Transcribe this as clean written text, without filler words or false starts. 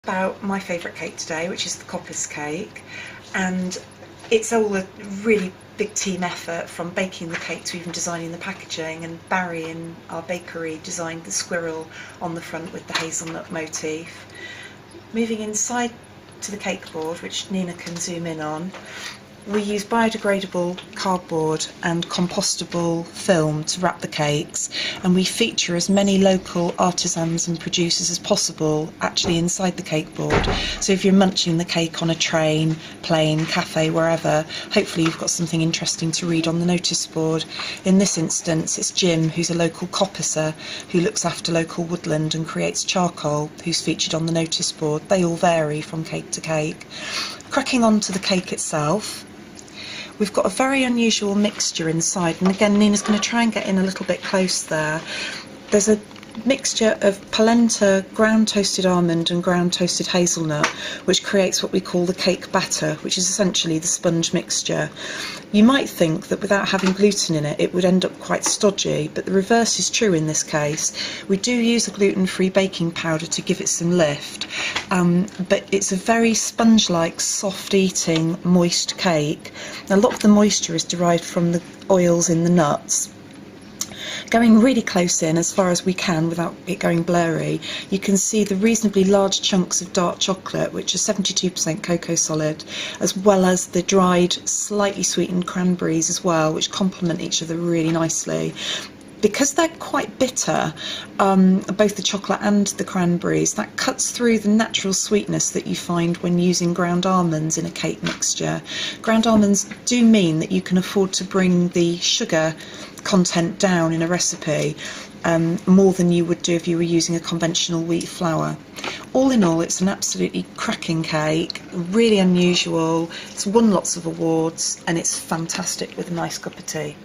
about my favourite cake today, which is the Coppice Cake, and it's all a really big team effort, from baking the cake to even designing the packaging, and Barry in our bakery designed the squirrel on the front with the hazelnut motif. Moving inside to the cake board, which Nina can zoom in on, we use biodegradable cardboard and compostable film to wrap the cakes, and we feature as many local artisans and producers as possible actually inside the cake board. So if you're munching the cake on a train, plane, cafe, wherever, hopefully you've got something interesting to read on the notice board. In this instance, it's Jim, who's a local coppicer who looks after local woodland and creates charcoal, who's featured on the notice board. They all vary from cake to cake. Cracking on to the cake itself, we've got a very unusual mixture inside, and again Nina's going to try and get in a little bit close there. There's a mixture of polenta, ground toasted almond and ground toasted hazelnut, which creates what we call the cake batter, which is essentially the sponge mixture. You might think that without having gluten in it, it would end up quite stodgy, but the reverse is true in this case. We do use a gluten-free baking powder to give it some lift, but it's a very sponge-like, soft-eating, moist cake. A lot of the moisture is derived from the oils in the nuts. Going really close in, as far as we can without it going blurry, you can see the reasonably large chunks of dark chocolate, which are 72% cocoa solid, as well as the dried, slightly sweetened cranberries as well, which complement each other really nicely. Because they're quite bitter, both the chocolate and the cranberries, that cuts through the natural sweetness that you find when using ground almonds in a cake mixture. Ground almonds do mean that you can afford to bring the sugar content down in a recipe more than you would do if you were using a conventional wheat flour. All in all, it's an absolutely cracking cake, really unusual, it's won lots of awards, and it's fantastic with a nice cup of tea.